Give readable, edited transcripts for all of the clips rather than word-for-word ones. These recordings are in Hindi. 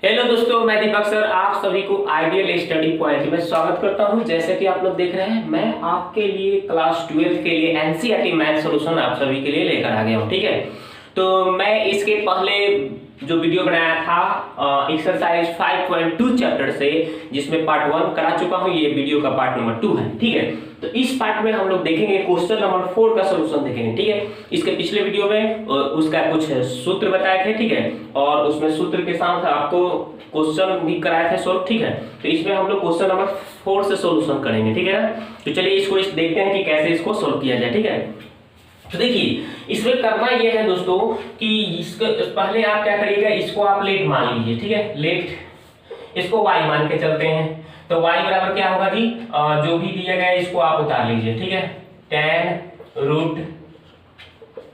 हेलो दोस्तों, मैं दीपक सर आप सभी को आइडियल स्टडी पॉइंट में स्वागत करता हूं। जैसे कि आप लोग देख रहे हैं, मैं आपके लिए क्लास 12 के लिए एनसीईआरटी मैथ सॉल्यूशन आप सभी के लिए लेकर आ गया हूं। ठीक है, तो मैं इसके पहले जो वीडियो बनाया था एक्सरसाइज 5.2 चैप्टर से, जिसमें पार्ट 1 करा चुका हूं, ये वीडियो का पार्ट नंबर 2 है। ठीक है, तो इस पार्ट में हम लोग देखेंगे क्वेश्चन नंबर 4 का सॉल्यूशन देखेंगे। ठीक है, इसके पिछले वीडियो में उसका कुछ सूत्र बताए थे। ठीक है, और उसमें सूत्र के साथ आपको क्वेश्चन भी कराए थे सॉल्व। ठीक है, तो इसमें हम लोग क्वेश्चन नंबर 4 से सॉल्यूशन करेंगे। ठीक है ना, तो चलिए इसको देखते हैं कि कैसे इसको सॉल्व किया जाए। ठीक है, तो देखिए इसमें करना यह है दोस्तों कि इसको पहले आप क्या करिएगा, इसको आप लेट मान लीजिए। ठीक है, लेट इसको y मान के चलते हैं, तो y बराबर क्या होगा जी, जो भी दिया गया है इसको आप उतार लीजिए। ठीक है, tan रूट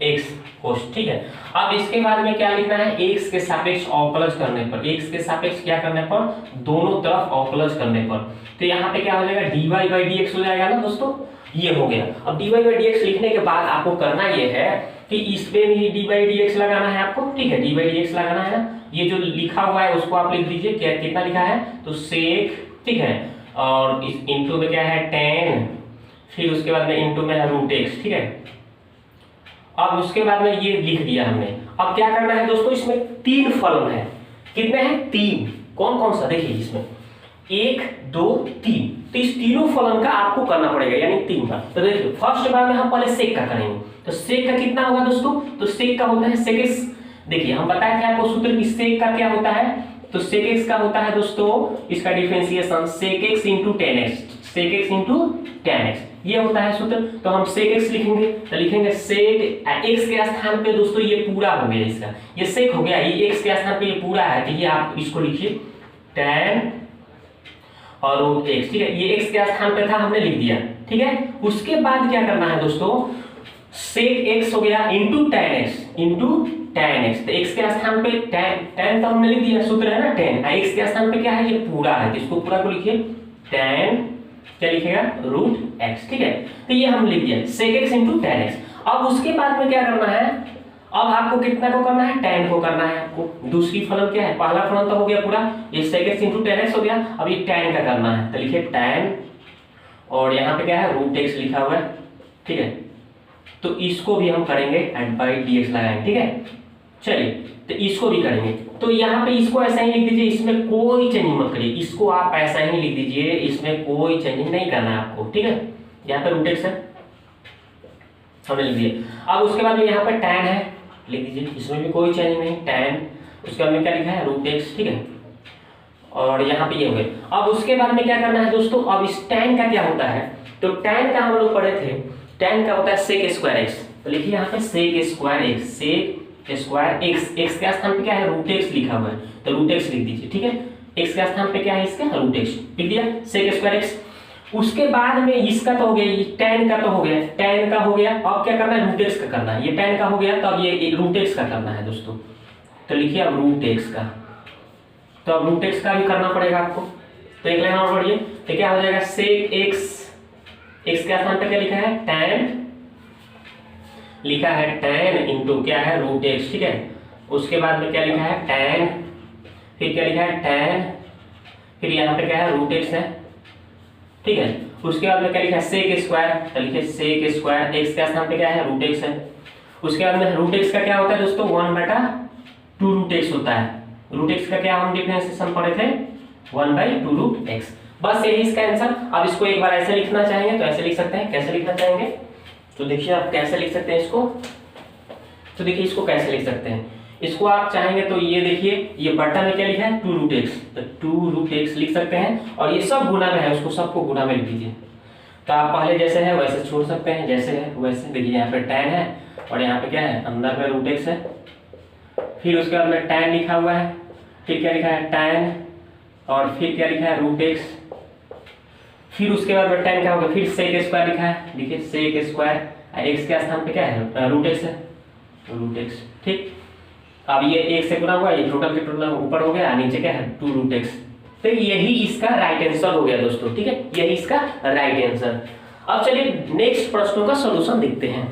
x कोस। ठीक है, अब इसके बाद में क्या लिखना है, x के सापेक्ष अवकलज करने पर, x के सापेक्ष क्या करने पर, दोनों तरफ अवकलज करने पर, तो यहाँ पे क्या हो जाएगा, dy/dx हो जाएगा ना दोस्तों, ये हो गया। अब dy/dx लिखने के बाद आपको करना ये है कि इसमें भी dy/dx लगाना है आपको। ठीक है, dy/dx लगाना है ना, ये जो लिखा हुआ है उसको आप लिख दीजिए। क्या कितना लिखा है, तो सेक। ठीक है, और इस इनटू में क्या है, tan, फिर उसके बाद में इनटू में है रूट x। ठीक है, अब उसके बाद में ये लिख दिया हमने। अब क्या करना है दोस्तों, इसमें 3 फलन है। कितने हैं, 3। कौन कौन सा, देखिए इसमें 1 2 3, तो इस तीनों फलन का आपको करना पड़ेगा, यानी 3 का। तो देखिए फर्स्ट बार में हम पहले सेक का करेंगे, तो सेक का कितना होगा दोस्तों, तो सेक का होता है sec x। देखिए हम बताए थे आपको सूत्र कि सेक का क्या होता है, तो sec x का होता है दोस्तों, इसका differentiation sec x into tan x, sec x into tan x, ये होता है सूत्र। तो हम sec x लिखेंगे, तो लिखेंगे sec x के स्थान पे दोस्तों ये पूरा हो गया, इसका ये sec हो गया, ये x के स्थान पे ये पूरा है, तो ये आप इसको लिखिए tan और रूट x। ठीक है, ये x के स्थान पे था, हमने लिख दिया। ठीक है, उसके बाद क्या करना है दोस्तों, sec x हो गया into tan x, into tan x, तो x के स्थान पे tan तो हमने लिख दिया, सूत्र है ना tan, x के स्थान पे क्या है, ये पूरा है, तो इसको पूरा को लिखिए tan, क्या लिखेगा, रूट x। ठीक है, तो ये हम लिख दिया sec x into tan x। अब उसके बाद में क्या करना है, अब आपको कितना को करना है, tan को करना है आपको। दूसरी फलन क्या है, पहला फलन तो हो गया पूरा, ये sec x into tan x हो गया। अब ये tan का करना है, तो लिखिए tan, और यहाँ पे क्या है, रूट x लिखा हुआ है। ठीक है, तो इसको भी हम करेंगे /dx लगाएंगे। ठीक है, चलिए तो इसको भी करेंगे। तो यहाँ पे इसको ऐसा ही लिख दीजिए, इसमें कोई चेंजिंग मत करिए, इसको आप ऐसा ही लिख दीजिए, इसमें कोई चेंजिंग नहीं करना है आपको। ठीक है, यहाँ पे रूट x है, हमने लिख दिया। अब उसके बाद में यहाँ पे tan है, लिख दीजिए, इसमें भी कोई चेंजिंग नहीं, tan, उसके बाद में क्या लिखा है, रूट x। ठीक है, और यहाँ पे ये हो गया। अब उसके बाद में क्या करना है दोस्तों, अब इस tan का क्या होता है, तो tan का हम लोग पढ़े थे, tan का होता है sec स्क्वायर x, तो लिखिए यहाँ पे sec square x, sec square x, x के स्थान पे क्या है, रूट x लिखा हुआ है, तो रूट x लिख दीजिए। ठीक है, x के स्थान पे क्या है, इसका रूट x लिख दिया, sec स्क्वायर x। उसके बाद में इसका तो हो गया, ये tan का तो हो गया, tan का हो गया। अब क्या करना है, रूट x का करना है, ये tan का हो गया, तो अब ये रूट x का करना है दोस्तों, तो लिखिए अब रूट x का, तो अब रूट x का भी करना पड़ेगा आपको। तो एक लाइन और पढ़िए, तो क्या हो जाएगा, sec x, x के स्थान पे क्या लिखा है, tan, लिखा है tan इंटू क्या है, रूट x। ठीक है, उसके बाद में क्या लिखा है, tan, फिर क्या लिखा है tan, फिर यहाँ पे क्या है, रूट x है। ठीक है, उसके बाद में क्या लिखा है, sec स्क्वायर, तो लिखिए sec स्क्वायर, x के स्थान पे क्या है, रूट x है। उसके बाद में रूट x का क्या होता है दोस्तों, 1/2 रूट x होता है। रूट x का क्या हम डिफरेंशिएशन पढ़े थे, 1/2 रूट x। बस यही इसका आंसर। अब इसको एक बार ऐसे लिखना चाहेंगे तो ऐसे लिख सकते हैं, कैसे लिखना चाहेंगे, तो देखिए आप कैसे लिख सकते हैं इसको, तो देखिए इसको कैसे लिख सकते हैं, इसको आप चाहेंगे तो ये देखिए, ये बटा में क्या लिखा है, 2 रूट x, तो 2 रूट x लिख सकते हैं, और ये सब गुना में है, उसको सबको गुना में लिख दीजिए। तो आप पहले जैसे है वैसे छोड़ सकते हैं, जैसे है वैसे। देखिए यहाँ पे tan है, और यहाँ पे क्या है, अंदर में रूट x है, फिर उसके बाद में tan लिखा हुआ है, फिर क्या लिखा है, tan, और फिर क्या लिखा है, रूट x, फिर उसके बाद में tan क्या होगा, फिर sec स्क्वायर लिखा है, देखिए sec स्क्वायर, x के स्थान पे क्या है, रूट x है, रूट x। ठीक, अब ये 1 से गुना हुआ, ये टोटल के टोटल ऊपर हो गया, नीचे क्या है, 2 रूट x। तो यही इसका राइट आंसर हो गया दोस्तों। ठीक है, यही इसका राइट आंसर। अब चलिए नेक्स्ट प्रश्नों का सॉल्यूशन देखते हैं।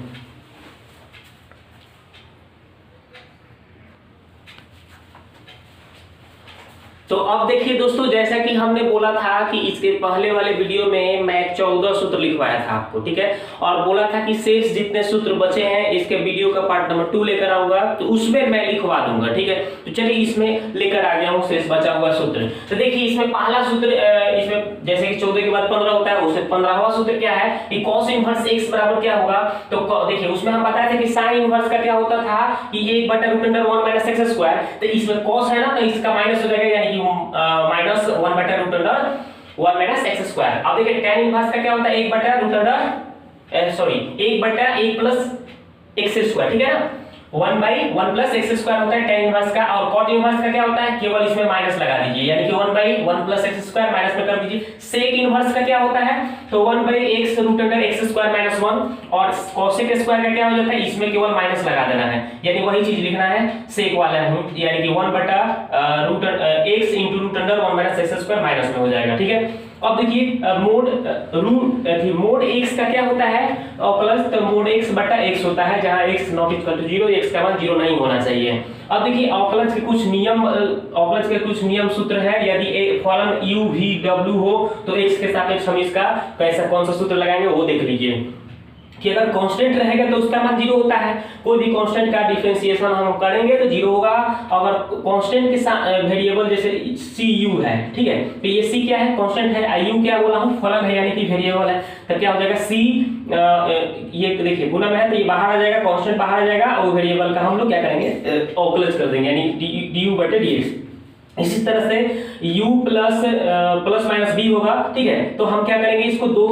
तो अब देखिए दोस्तों, जैसा कि हमने बोला था कि इसके पहले वाले वीडियो में मैं 14 सूत्र लिखवाया था आपको, ठीक है, और बोला था कि शेष जितने सूत्र बचे हैं इसके वीडियो का पार्ट नंबर 2 लेकर आऊंगा, तो उसमें मैं लिखवा दूंगा, ठीक है। तो चलिए इसमें लेकर आ गया हूं शेष बचा हुआ सूत्र। तो देखिए इसमें पहला सूत्र, इसमें जैसे कि 14 के बाद 15 होता है, उससे 15वां सूत्र क्या है कि cos इनवर्स x बराबर क्या होगा। तो देखिए उसमें हम बताए थे कि sin इनवर्स का क्या होता था कि 1/√1 - x स्क्वायर, तो इसमें cos है ना, तो इसका माइनस हो जाएगा, यानी कि माइनस 1/√1 - x स्क्वायर। अब देखिए tan इनवर्स का क्या होता है 1/1 प्लस x स्क्वायर, ठीक है ना, 1/1 प्लस x स्क्वायर होता है tan इनवर्स का। और cot इनवर्स का क्या होता है, केवल इसमें माइनस लगा दीजिए, यानी कि 1/1 प्लस x स्क्वायर माइनस में कर दीजिए। sec इनवर्स का क्या होता है, तो 1/x स्क्वायर - 1, और cosec स्क्वायर का क्या हो जाता है, इसमें केवल माइनस लगा देना है, यानी वही चीज लिखना है sec वाला है, यानी कि 1/x * √1 - x स्क्वायर माइनस में हो जाएगा, ठीक है। अब देखिए मोड x का क्या होता है प्लस, तो मोड x/x होता है, जहां x ≠ 0, x का मान 0 नहीं होना चाहिए। अब देखिए अवकलज के कुछ नियम सूत्र है। यदि फलन u v w हो तो x के सापेक्ष हम इसका कैसा कौन सा सूत्र लगाएंगे वो देख लीजिए कि अगर कांस्टेंट रहेगा तो उसका मान 0 होता है। कोई भी कांस्टेंट का डिफरेंशिएशन हम करेंगे तो 0 होगा। अगर कांस्टेंट के साथ वेरिएबल जैसे cu है, ठीक है, तो ये c क्या है, कांस्टेंट है, u क्या बोला हूं, फलन है, यानी कि वेरिएबल है, तो क्या हो जाएगा c, ये देखिए गुना में है तो ये बाहर आ जाएगा, कांस्टेंट बाहर आ जाएगा, और वेरिएबल का हम लोग क्या करेंगे अवकलज कर देंगे, यानी du/dx। इसी तरह से u प्लस माइनस b होगा, ठीक है। तो हम क्या करेंगे, इसको दो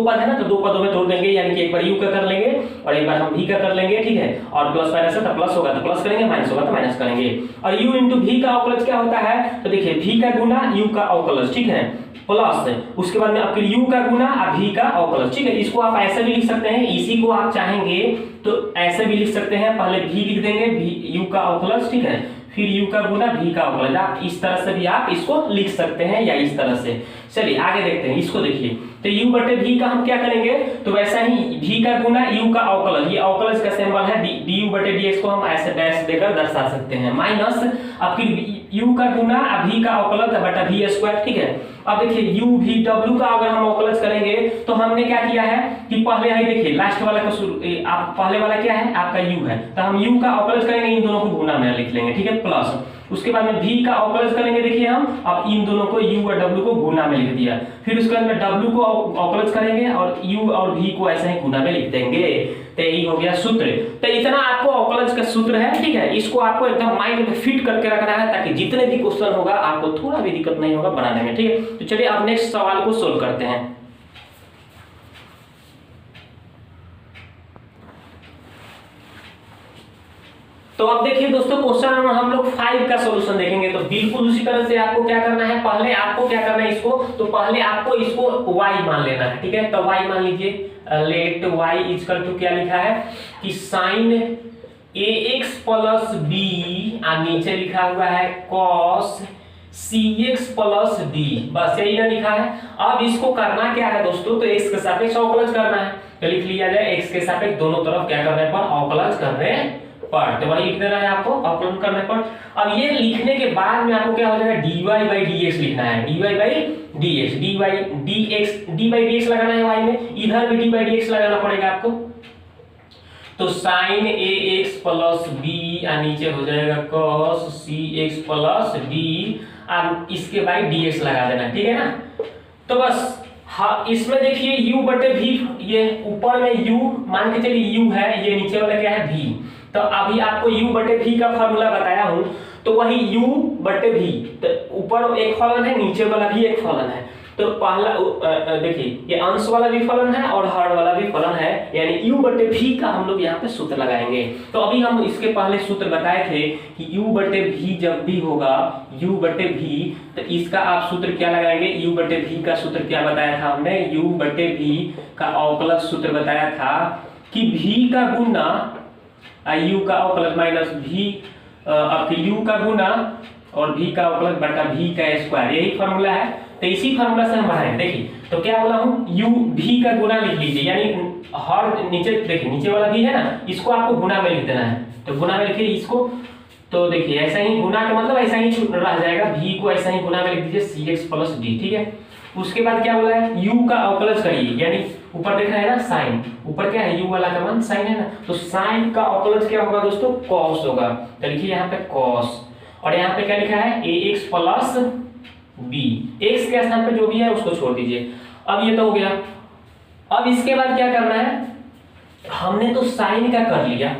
पद है ना, तो दो पदों में तोड़ देंगे, यानी कि एक बार u का कर लेंगे और एक बार हम v का कर लेंगे, ठीक है। और प्लस माइनस है तो प्लस होगा तो प्लस करेंगे, माइनस होगा तो माइनस करेंगे। और u * v का अवकलज क्या होता है, तो देखिए v का गुना u का अवकलज, ठीक है, प्लस उसके बाद में आपके u का गुना v का अवकलज, ठीक है। इसको आप ऐसे भी लिख सकते हैं, इसी को आप चाहेंगे तो ऐसे भी लिख सकते हैं, पहले v लिख देंगे, u का अवकलज, ठीक है, फिर u का गुना v का अवकलज। आप इस तरह से भी आप इसको लिख सकते हैं या इस तरह से। चलिए आगे देखते हैं, इसको देखिए, तो u/v का हम क्या करेंगे, तो वैसा ही v का गुना u का अवकलज, ये अवकलज का सिंबल है, du/dx को हम ऐसे डैश देकर दर्शा सकते हैं, माइनस अब फिर u का गुना v का अवकलज बटा v स्क्वायर, ठीक है। अब देखिए u v w का अगर हम अवकलज करेंगे तो हमने क्या किया है कि पहले ही देखिए लास्ट वाला का आप पहले वाला क्या है आपका u है, तो हम u का अवकलज करेंगे, इन दोनों को गुना में लिख लेंगे, ठीक है, प्लस उसके बाद में v का अवकलज करेंगे, देखिए हम अब इन दोनों को u और w को गुना में लिख दिया, फिर उसके बाद में w को अवकलज करेंगे और u और v को ऐसे ही गुना में लिख देंगे, तो यही हो गया सूत्र। तो इतना आपको अवकलज का सूत्र है, ठीक है, इसको आपको एकदम माइंड में फिट करके रखना है ताकि जितने भी क्वेश्चन होगा आपको थोड़ा भी दिक्कत नहीं होगा बनाने में, ठीक है। तो चलिए अब नेक्स्ट सवाल को सोल्व करते हैं। तो अब देखिए दोस्तों क्वेश्चन नंबर हम लोग 5 का सॉल्यूशन देखेंगे। तो बिल्कुल उसी तरह से आपको क्या करना है, पहले आपको क्या करना है इसको, तो पहले आपको इसको y मान लेना है, ठीक है। तो y मान लीजिए, लेट y इक्वल टू क्या लिखा है कि sin ax प्लस b, नीचे लिखा हुआ है cos cx प्लस d, बस यही ना लिखा है। अब इसको करना क्या है दोस्तों, तो x के सापेक्ष अवकलज करना है, तो लिख लिया जाए x के सापेक्ष दोनों तरफ क्या करने पर अवकलज करने पर, तो वही लिख देना है आपको अवकलन करने पर। अब ये लिखने के बाद में आपको क्या हो जाएगा dy/dx लिखना है, dy/dx लगाना है y में, इधर भी dy/dx लगाना पड़ेगा आपको। तो sin ax प्लस b नीचे हो जाएगा cos cx प्लस d, अब इसके बाद dx लगा देना, ठीक है ना। तो बस हाँ, इसमें देखिए u/v, ये ऊपर में u मान के चलिए u है, ये नीचे वाला क्या है v, तो अभी आपको u/v का फार्मूला बताया हूं, तो वही u/v, तो ऊपर एक फलन है, नीचे वाला भी एक फलन है। तो पहला देखिए ये अंश वाला भी फलन है और हर वाला भी फलन है, यानी u/v का हम लोग यहाँ पे सूत्र लगाएंगे। तो अभी हम इसके पहले सूत्र बताए थे कि u/v जब भी होगा u/v, तो इसका आप सूत्र क्या लगाएंगे, u/v का सूत्र क्या बताया था हमने, u/v का अवकलज सूत्र बताया था कि v का गुना u का अवकलज माइनस v, अब u का गुना और v का अवकलज बटा v का स्क्वायर, यही फार्मूला है। तो इसी फार्मूला से हम बढ़ाएं, देखिए तो क्या बोला हूं u v का गुना लिख लीजिए, यानी हर नीचे देखिए नीचे वाला v है ना, इसको आपको गुना में लिख देना है, तो गुना में लिखिए इसको, तो देखिए ऐसा ही गुना का मतलब ऐसा ही रह जाएगा, v को ऐसा ही गुना में लिख दीजिए cx प्लस डी, ठीक है। उसके बाद क्या बोला है, u का अवकलज करिए, यानी ऊपर देखा है ना साइन, ऊपर क्या है u वाला का मान साइन है ना, तो साइन का अवकलज क्या होगा दोस्तों, cos होगा। तो लिखिए यहाँ पे cos, और यहाँ पे क्या लिखा है ax प्लस b, x के स्थान पे जो भी है उसको छोड़ दीजिए। अब ये तो हो गया। अब इसके बाद क्या करना है, हमने तो साइन का कर लिया,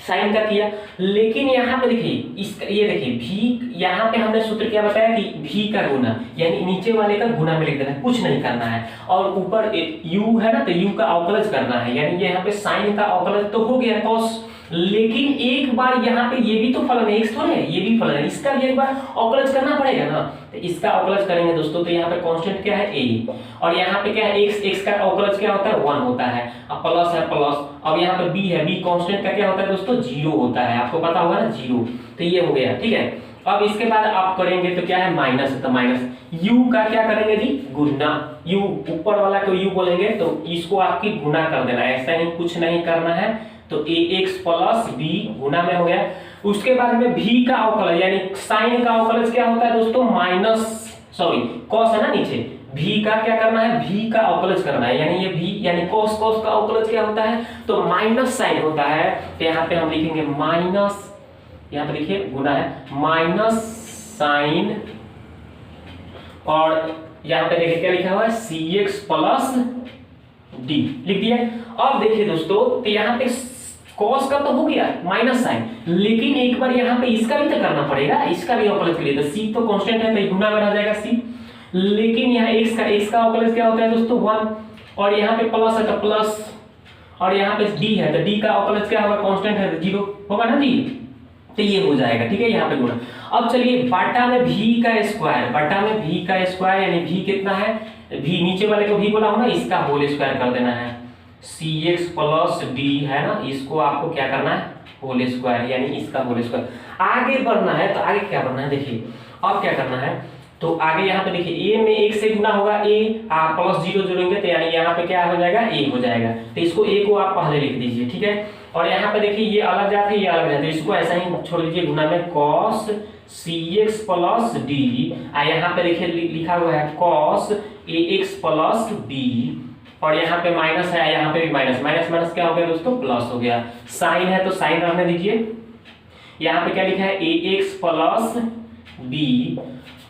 साइन का किया, लेकिन यहाँ पे देखिए इसका, ये देखिए v, यहाँ पे हमने सूत्र क्या बताया कि v का गुना, यानी नीचे वाले का गुना में लिख देना है, कुछ नहीं करना है। और ऊपर u है ना, तो u का अवकलज करना है, यानी यहाँ पे साइन का अवकलज तो हो गया cos, लेकिन एक बार यहाँ पे ये भी तो फलन है, x थोड़े है, ये भी फलन है, इसका भी एक बार अवकलज करना पड़ेगा ना। तो इसका अवकलज करेंगे दोस्तों, तो यहाँ पे कांस्टेंट क्या है a, और यहाँ पे क्या है x, x का अवकलज क्या होता है 1 होता है, अब प्लस है प्लस, अब यहाँ पे b है, b कांस्टेंट का क्या होता है दोस्तों 0 होता है, आपको पता होगा ना 0, तो ये हो गया, ठीक है। अब इसके बाद आप करेंगे तो क्या है माइनस है, तो माइनस u का क्या करेंगे जी गुना, u ऊपर वाला को u बोलेंगे तो इसको आपकी गुना कर देना है, ऐसा ही कुछ नहीं करना है। तो ax प्लस b गुना में हो गया। उसके बाद में v का अवकलज, यानी साइन का अवकलज क्या होता है दोस्तों माइनस, सॉरी cos है ना नीचे, v का क्या करना है, v का अवकलज करना है, यानी ये v यानी cos, cos का अवकलज क्या होता है तो माइनस साइन होता है। तो यहाँ पे हम लिखेंगे माइनस, यहाँ पे देखिए गुना है माइनस साइन, और यहाँ पे देखिए क्या लिखा हुआ है cx प्लस डी लिख दिया। अब देखिए दोस्तों, तो यहाँ पे cos का तो हो गया माइनस साइन, लेकिन एक बार यहाँ पे इसका भी तो करना पड़ेगा, इसका भी अवकलज के लिए, तो c तो कांस्टेंट है तो गुना में रह जाएगा c, लेकिन यहाँ x का अवकलज क्या होता है दोस्तों 1, और यहाँ पे प्लस है तो प्लस, और यहाँ पे d है तो d का अवकलज क्या होगा कांस्टेंट है तो 0 होगा ना जी, तो ये हो जाएगा, ठीक है। यहाँ पे गुणा। अब चलिए बटा में v का स्क्वायर, बटा में v का स्क्वायर, यानी v कितना है, v नीचे वाले को v बोला हूं ना, इसका होल स्क्वायर कर देना है, cx प्लस d है ना, इसको आपको क्या करना है होल स्क्वायर, यानी इसका होल स्क्वायर। आगे बढ़ना है तो आगे क्या बढ़ना है देखिए, अब क्या करना है, तो आगे यहाँ पे देखिए a में 1 से गुना होगा a, आप प्लस 0 जोड़ेंगे तो यानी यहाँ पे क्या हो जाएगा a हो जाएगा, तो इसको a को आप पहले लिख दीजिए, ठीक है। और यहाँ पे देखिए ये अलग जाते हैं, ये अलग जाते हैं, इसको ऐसा ही छोड़ दीजिए गुना में cos cx प्लस d, यहाँ पे देखिए लिखा हुआ है cos ax प्लस b, और यहाँ पे माइनस है, यहाँ पे भी माइनस, माइनस माइनस क्या हो गया दोस्तों प्लस हो गया। साइन है तो साइन रहने दीजिए, यहाँ पे क्या लिखा है ax प्लस b।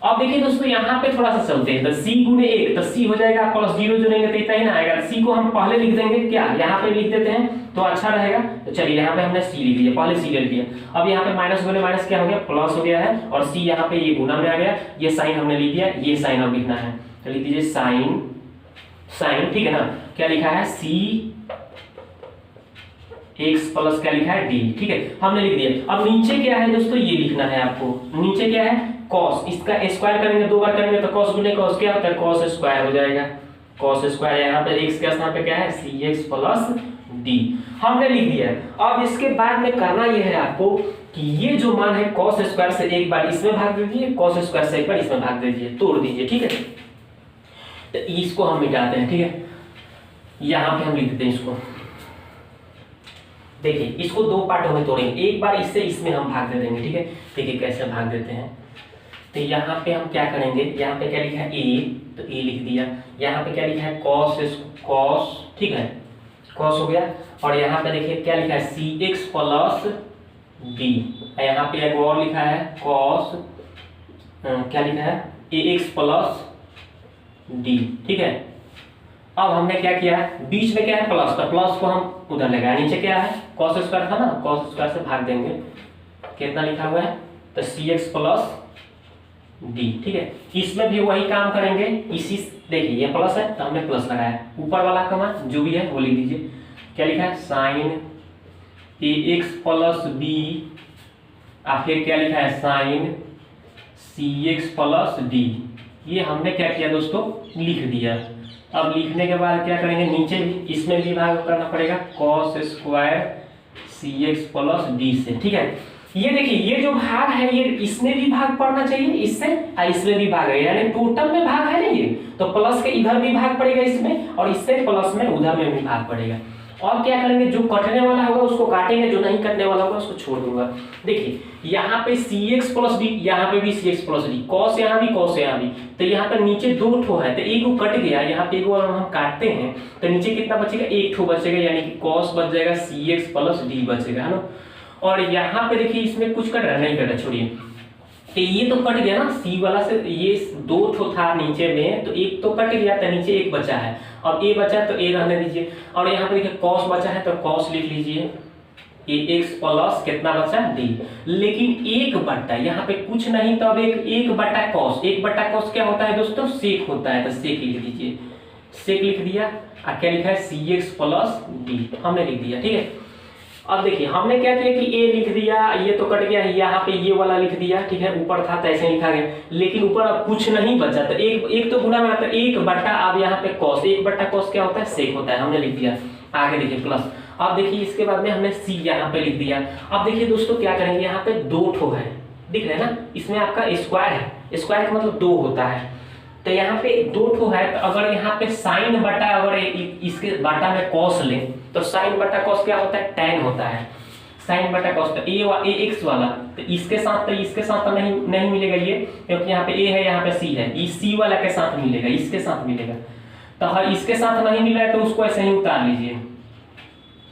अब देखिए दोस्तों यहाँ पे थोड़ा सा चलते हैं, तो c गुने 1 तो c हो जाएगा, प्लस 0 जोड़ेंगे तो इतना ही ना आएगा, c को हम पहले लिख देंगे, क्या यहाँ पे लिख देते हैं तो अच्छा रहेगा। तो चलिए यहाँ पे हमने c लिख दिया, पहले c ले लिया, अब यहाँ पे माइनस गुने माइनस क्या हो गया प्लस हो गया है, और c यहाँ पे ये गुना में आ गया, ये साइन हमने लिख दिया, ये साइन अब लिखना है, तो लिख दीजिए साइन, साइन ठीक है ना, क्या लिखा है c x प्लस क्या लिखा है d, ठीक है हमने लिख दिया। अब नीचे क्या है दोस्तों ये लिखना है आपको, नीचे क्या है cos, इसका स्क्वायर करेंगे 2 बार करेंगे तो cos गुने cos क्या होता है cos स्क्वायर हो जाएगा, cos स्क्वायर, यहाँ पे x के स्थान पे क्या है cx प्लस d हमने लिख दिया। अब इसके बाद में करना यह है आपको कि ये जो मान है cos स्क्वायर से एक बार इसमें भाग दीजिए, cos स्क्वायर से एक बार इसमें भाग दीजिए, तोड़ दीजिए, ठीक है। तो इसको हम मिटाते हैं, ठीक है, यहाँ पे हम लिख देते हैं इसको, देखिए इसको 2 पार्टों में तोड़ेंगे, एक बार इससे इसमें हम भाग दे देंगे, ठीक है। देखिए कैसे भाग देते हैं, तो यहाँ पे हम क्या करेंगे, यहाँ पे क्या लिखा है a, तो a लिख दिया, यहाँ पे क्या लिखा है cos, ठीक है cos हो गया, और यहाँ पे देखिए क्या लिखा है cx प्लस d, यहाँ पे एक और लिखा है cos, क्या लिखा है ax प्लस d, ठीक है। अब हमने क्या किया, बीच में क्या है प्लस, तो प्लस को हम उधर लगाया, नीचे क्या है cos स्क्वायर था ना, cos स्क्वायर से भाग देंगे, कितना लिखा हुआ है तो cx प्लस d, ठीक है। इसमें भी वही काम करेंगे, इसी देखिए ये प्लस है तो हमने प्लस लगाया, ऊपर वाला का मान जो भी है वो लिख दीजिए, क्या लिखा है साइन ax प्लस b, और फिर क्या लिखा है साइन cx प्लस d, ये हमने क्या किया दोस्तों लिख दिया। अब लिखने के बाद क्या करेंगे, नीचे भी इसमें भी भाग करना पड़ेगा cos square cx plus d से, ठीक है। ये देखिए ये जो भाग है ये इसमें भी भाग पड़ना चाहिए, इससे और इसमें भी भाग है, यानी टोटल में भाग है ना ये, तो प्लस के इधर भी भाग पड़ेगा इसमें, और इससे प्लस में उधर में भी भाग पड़ेगा। और क्या करेंगे, जो कटने वाला होगा उसको काटेंगे, जो नहीं कटने वाला होगा उसको छोड़ दूंगा। देखिए यहाँ पे cx प्लस डी, यहाँ पे भी cx प्लस डी, कॉस यहाँ भी कॉस यहाँ भी, तो यहाँ पे नीचे दो ठो है तो एक वो कट गया, यहाँ पे एक वो हम काटते हैं तो नीचे कितना बचेगा, एक ठो बचेगा, यानी कि कॉस बच जाएगा, cx प्लस डी बचेगा, है ना। और यहाँ पे देखिए इसमें कुछ कट रहा नहीं कट रहा, छोड़िए, तो ये तो कट गया ना, सी वाला से ये दो ठो था नीचे में, तो एक तो कट गया तो नीचे एक बचा है, अब ए बचा तो ए रहने दीजिए। और यहाँ पे देखिए कॉस बचा है तो कॉस लिख लीजिए, ए एक्स प्लस कितना बचा डी, लेकिन एक बट्टा यहाँ पे कुछ नहीं, तो अब एक बट्टा कॉस, एक बट्टा कॉस क्या होता है दोस्तों, सेक होता है, तो सेक लिख दीजिए, सेक लिख दिया। और क्या लिखा है, सी एक्स प्लस डी हमने लिख दिया, ठीक है। अब देखिए हमने क्या किया कि ए लिख दिया, ये तो कट गया, यहाँ पे ये वाला लिख दिया, ठीक है, ऊपर था तो ऐसे लिखा गया, लेकिन ऊपर अब कुछ नहीं बचा, तो एक तो गुना में आता है, एक बट्टा, अब यहाँ पे कॉस, एक बट्टा कॉस क्या होता है, सेक होता है, हमने लिख दिया। आगे देखिए प्लस, अब देखिए इसके बाद में हमने सी यहाँ पे लिख दिया। अब देखिए दोस्तों क्या करेंगे, यहाँ पे दो ठो है, दिख रहा है ना, इसमें आपका स्क्वायर है, स्क्वायर का मतलब दो होता है, तो यहाँ पे दो ठो है, तो अगर यहाँ पे साइन बटा, अगर इसके बटा में कॉस ले तो साइन बटा कॉस क्या होता है, टैन होता है, साइन बटा कॉस। तो ए एक्स वाला तो इसके साथ तो नहीं मिलेगा ये, क्योंकि यहाँ पे ए है, यहाँ पे सी है, इस सी वाला के साथ मिलेगा, इसके साथ मिलेगा, तो हर इसके साथ नहीं मिला है तो उसको ऐसे ही उतार लीजिए,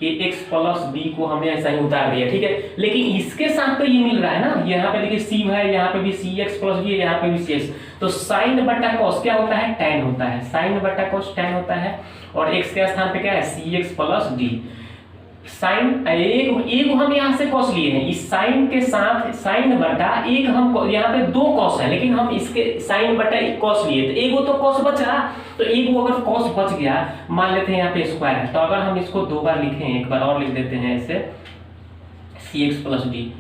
ए एक्स प्लस बी को हमने ऐसा ही उतार दिया, ठीक है। लेकिन इसके साथ तो ये मिल रहा है ना, यहाँ पे देखिए सी है, यहाँ पे भी सी एक्स प्लस बी है, यहाँ पे भी सी एक्स, तो साइन बटा कॉस क्या होता है, टैन होता है, साइन बटा कॉस टैन होता है, और एक्स के स्थान पे क्या है, सी एक्स प्लस डी। साइन एक हम यहाँ से कॉस लिए हैं, इस साइन के साथ साइन बटा एक, हम यहाँ पे दो कॉस है, लेकिन हम इसके साइन बटा एक कॉस लिए, तो एक वो तो कॉस बचा, तो एक वो अगर कॉस बच गया, मान लेते हैं यहाँ पे स्क्वायर है, तो अगर हम इसको दो बार लिखें, एक बार और लिख देते हैं ऐसे, सी एक्स प्लस डी,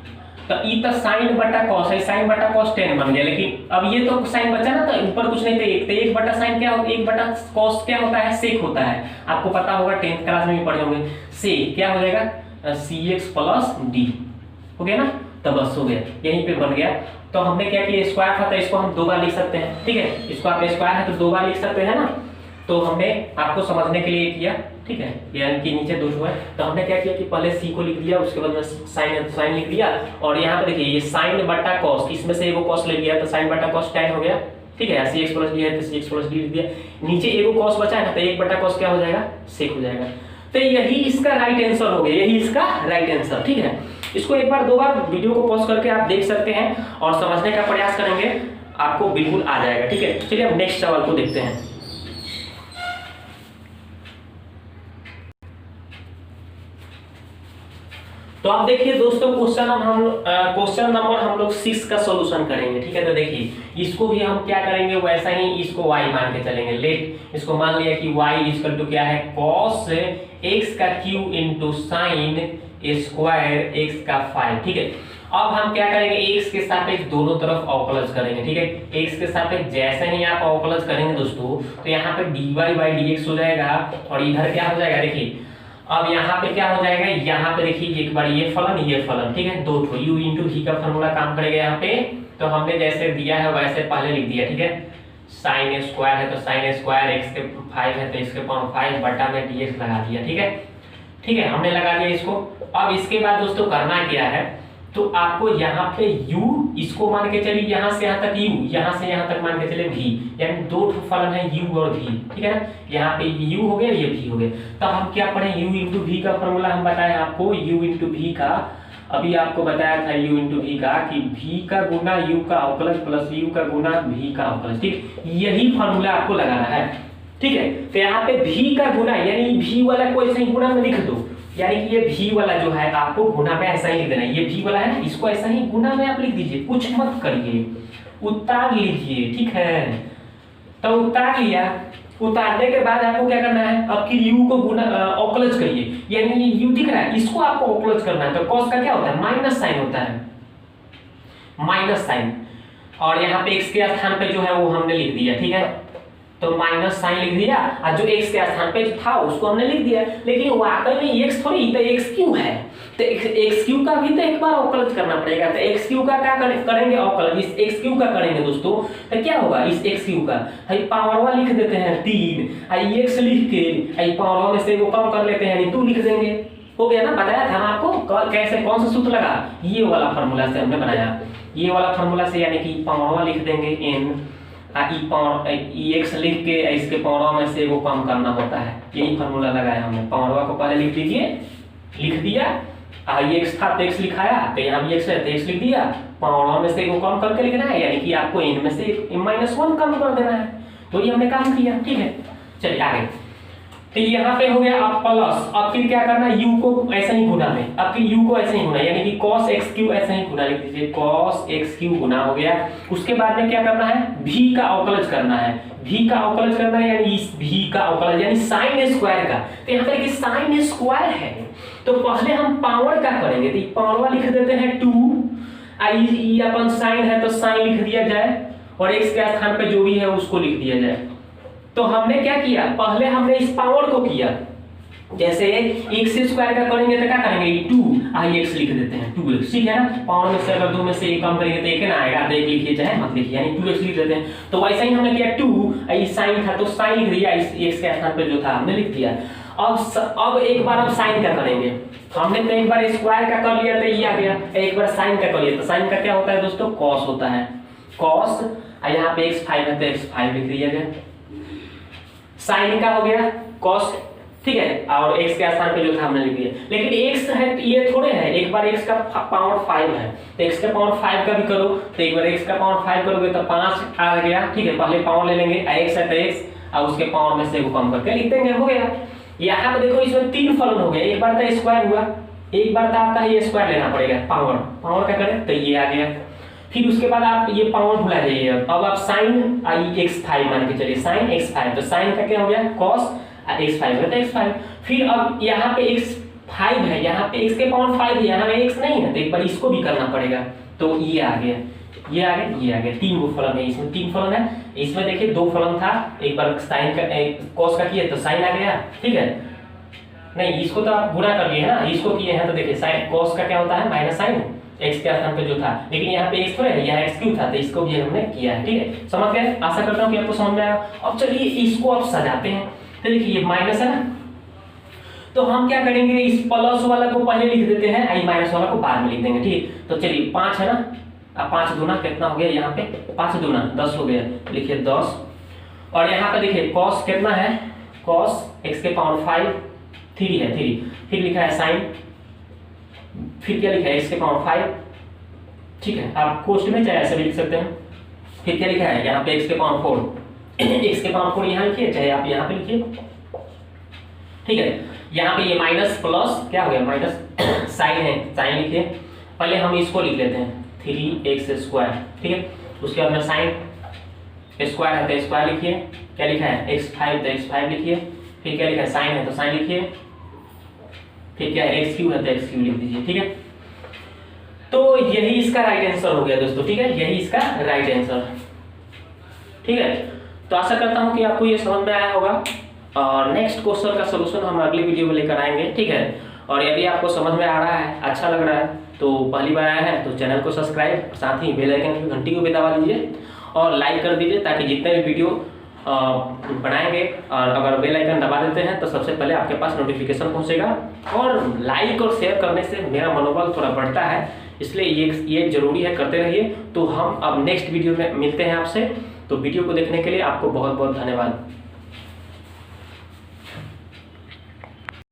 तो ई तो साइन बटा कॉस है, साइन बटा कॉस टेन बन गया, लेकिन अब ये तो साइन बचा ना, तो ऊपर कुछ नहीं, तो एक बटा साइन क्या होगा, एक बटा कॉस क्या होता है, सेक होता है, आपको पता होगा 10th क्लास में भी पढ़े होंगे, सेक क्या हो जाएगा, सी एक्स प्लस डी, हो गया ना, तो बस हो गया, यहीं पे बन गया। तो हमने क्या किया, स्क्वायर था तो इसको हम दो बार लिख सकते हैं, ठीक है, इसको आप स्क्वायर है तो दो बार लिख सकते हैं ना, तो हमने आपको समझने के लिए किया, ठीक है, यानी कि नीचे दो है, तो हमने क्या किया कि पहले सी को लिख दिया, उसके बाद में साइन लिख दिया, और यहाँ पे देखिए ये साइन बटा कॉस, इसमें से एगो कॉस ले लिया तो साइन बटा कॉस टैन हो गया, ठीक है, सी एक्स प्लस डी है तो सी एक्स प्लस डी लिख दिया, नीचे एगो कॉस बचा है ना, तो एक बटा कॉस क्या हो जाएगा, सेक हो जाएगा, तो यही इसका राइट आंसर हो गया, यही इसका राइट आंसर, ठीक है। इसको एक बार दो बार वीडियो को पॉज करके आप देख सकते हैं और समझने का प्रयास करेंगे, आपको बिल्कुल आ जाएगा, ठीक है। चलिए अब नेक्स्ट सवाल को देखते हैं। तो आप देखिए दोस्तों, क्वेश्चन नंबर हम लोग 6 का सॉल्यूशन करेंगे, ठीक है। तो देखिए इसको भी हम क्या करेंगे, वैसा ही इसको y मान के चलेंगे, लेट इसको मान लिया कि y इक्वल टू क्या है, cos x का cube into sine square x का 5, ठीक है। अब हम क्या करेंगे, x के सापेक्ष दोनों तरफ अवकलज करेंगे, ठीक है। x के सापेक्ष जैसे ही आप अवकलज करेंगे दोस्तों, तो यहाँ पे dy बाई dx हो जाएगा, और इधर क्या हो जाएगा, देखिए अब यहाँ पे क्या हो जाएगा, यहाँ पे देखिए एक बार ये फलन, ठीक है, दो ठो u इंटू v का फॉर्मूला काम करेगा यहाँ पे, तो हमने जैसे दिया है वैसे पहले लिख दिया, ठीक है। साइन स्क्वायर है तो साइन स्क्वायर x के 5 है तो इसके 5 बटा में dx लगा दिया, ठीक है, हमने लगा दिया इसको। अब इसके बाद दोस्तों करना क्या है, तो आपको यहाँ पे u इसको मान के चलिए, यहाँ से यहाँ तक u, यहाँ से यहाँ तक मान के चले v, यानी दो फलन है u और v, ठीक है ना। यहाँ पे u हो गया, ये v हो गया, तो हम क्या पढ़े, u इंटू v का फॉर्मूला हम बताए आपको, u इंटू v का, अभी आपको बताया था u इंटू v का कि v का गुना u का अवकलज प्लस u का गुना v का अवकलज, ठीक, यही फॉर्मूला आपको लगाना है, ठीक है। तो यहाँ पे v का गुना, यानी v वाला को ऐसे ही गुना में लिख दो, यानी कि ये v वाला जो है आपको गुना में ऐसा ही लिख देना है, ये v वाला है ना, इसको ऐसा ही गुना में आप लिख दीजिए, कुछ मत करिए, उतार लीजिए, ठीक है। तो उतार लिया, उतारने के बाद आपको क्या करना है, अब कि u को गुना अवकलज करिए, यानी ये u दिख रहा है, इसको आपको अवकलज करना है, तो cos का क्या होता है, माइनस साइन होता है, माइनस साइन, और यहाँ पे x के स्थान पे जो है वो हमने लिख दिया, ठीक है। तो माइनस साइन लिख दिया और जो x के स्थान पे था उसको हमने लिख दिया, लेकिन वाकई में x थोड़ी, तो x क्यू है, तो x क्यू का भी तो एक बार अवकलज करना पड़ेगा। तो x क्यू का क्या करेंगे अवकलज, इस x क्यू का करेंगे दोस्तों, तो क्या होगा इस x क्यू का पावरवा लिख देते हैं 3, x लिख के पावरवा में से वो कम कर लेते हैं यानी 2 लिख देंगे, हो गया ना। बताया था ना आपको कैसे, कौन सा सूत्र लगा, ये वाला फार्मूला से हमने बनाया, ये वाला फार्मूला से, यानी कि पावरवा लिख देंगे n x लिख के इसके पावरवा में से वो कम करना होता है, यही फार्मूला लगाया हमने। पावरवा को पहले लिख लीजिए, लिख दिया, x था तो x लिखाया, तो यहाँ भी x है तो x लिख दिया, पावरवा में से वो कम करके लिखना है, यानी कि आपको n में से -1 कम कर देना है, तो ये हमने काम किया। ठीक है, चलिए आगे। तो यहाँ पे हो गया आप प्लस, अब फिर क्या करना है u को ऐसे ही गुना में, अब फिर u को ऐसे ही गुना, यानी कि cos x क्यू ऐसे ही गुना लिख दीजिए, cos x क्यू गुना हो गया। उसके बाद में क्या करना है, v का अवकलज करना है, v का अवकलज करना है, यानी इस v का अवकलज यानी sin स्क्वायर का। तो यहाँ पे देखिए sin स्क्वायर है, तो पहले हम पावर का करेंगे, तो पावर लिख देते हैं 2, ये अपन sin है तो sin लिख दिया जाए, और x के स्थान पे जो भी है उसको लिख दिया जाए। तो हमने क्या किया, पहले हमने इस पावर को किया, जैसे x स्क्वायर का करेंगे तो क्या करेंगे 2 x लिख देते हैं 2x, ठीक है ना। पावर में से अगर 2 में से 1 कम करेंगे तो 1 ना आएगा, तो 1 लिखिए चाहे मत लिखिए, यानी 2x लिख देते हैं। तो वैसे ही हमने किया 2 sin था तो sin लिख दिया, इस x के स्थान पे जो था हमने लिख दिया। अब एक बार अब sin का करेंगे, हमने तो एक बार स्क्वायर का कर लिया तो ये आ गया, एक बार sin का कर लिया, तो sin का क्या होता है दोस्तों cos होता है, cos, यहाँ पे x5 है तो x5 लिख दिया गया, sin का हो गया cos, ठीक है, और x के स्थान पे जो था हमने लिख दिया। लेकिन x है ये थोड़े है, एक बार x का पावर 5 है तो x का पावर 5 का भी करो, तो एक बार x का पावर 5 करोगे तो 5 आ गया, ठीक है। पहले पावर ले लेंगे, x है तो x और उसके पावर में से वो कम करके लिख देंगे, हो गया। यहाँ पे देखो इसमें 3 फलन हो गए, एक बार तो स्क्वायर हुआ, एक बार तो आपका ये स्क्वायर लेना पड़ेगा, पावर का करें तो ये आ गया। फिर उसके बाद आप ये पावर भुला जाइए, अब आप sin x5 मान के चलिए, sin x5, तो sin का क्या हो गया cos x5 है तो x5। फिर अब यहाँ पे x5 है, यहाँ पे x के पावर 5 है, यहाँ पे x नहीं है, तो एक बार इसको भी करना पड़ेगा, तो ये आ गया, ये आ गया, ये आ गया। 3 गो फलन है, इसमें 3 फलन है, इसमें देखिए 2 फलन था, एक बार sin का cos का किया तो sin आ गया, ठीक है। नहीं इसको तो आप गुणा कर लिए है ना, इसको किए हैं तो देखिए sin cos का क्या होता है माइनस sin x के स्थान पे जो था, लेकिन यहाँ पे x थोड़ा है, यहाँ x क्यू था, तो इसको भी हमने किया है, ठीक है। समझ गए, आशा करता हूँ कि आपको समझ में आया। अब चलिए इसको आप सजाते हैं, तो देखिए ये माइनस है ना, तो हम क्या करेंगे इस प्लस वाला को पहले लिख देते हैं, आई माइनस वाला को बाद में लिख देंगे, ठीक। तो चलिए 5 है ना, अब 5 दूना कितना हो गया, यहाँ पे 5 दूना 10 हो गया, लिखिए 10। और यहाँ पे देखिए cos कितना है, cos x के पावर 5 3 है, 3, फिर लिखा है sin, फिर क्या लिखा है x के पावर 5, ठीक है, आप कोष्ट में चाहे ऐसे भी लिख सकते हैं। फिर क्या लिखा है यहाँ पे x के पावर 4, x के पावर 4 यहाँ लिखिए, चाहे आप यहाँ पे लिखिए, ठीक है। यहाँ पे ये माइनस प्लस क्या हो गया माइनस साइन है, साइन लिखिए, पहले हम इसको लिख लेते हैं 3x स्क्वायर, ठीक है। उसके बाद में साइन स्क्वायर है तो स्क्वायर लिखिए, क्या लिखा है x5 तो x5 लिखिए, फिर क्या लिखा है साइन है तो साइन लिखिए, फिर क्या है x3 है तो x3 लिख दीजिए, ठीक है। तो यही इसका राइट आंसर हो गया दोस्तों, ठीक है, यही इसका राइट आंसर, ठीक है। तो आशा करता हूं कि आपको ये समझ में आया होगा, और नेक्स्ट क्वेश्चन का सलूशन हम अगली वीडियो में लेकर आएंगे, ठीक है। और यदि आपको समझ में आ रहा है, अच्छा लग रहा है, तो पहली बार आया है तो चैनल को सब्सक्राइब, साथ ही बेल आइकन की घंटी को भी दबा दीजिए और लाइक कर दीजिए, ताकि जितने भी वीडियो बनाएंगे और अगर बेल आइकन दबा देते हैं तो सबसे पहले आपके पास नोटिफिकेशन पहुंचेगा। और लाइक और शेयर करने से मेरा मनोबल थोड़ा बढ़ता है, इसलिए ये जरूरी है, करते रहिए। तो हम अब नेक्स्ट वीडियो में मिलते हैं आपसे, तो वीडियो को देखने के लिए आपको बहुत बहुत धन्यवाद।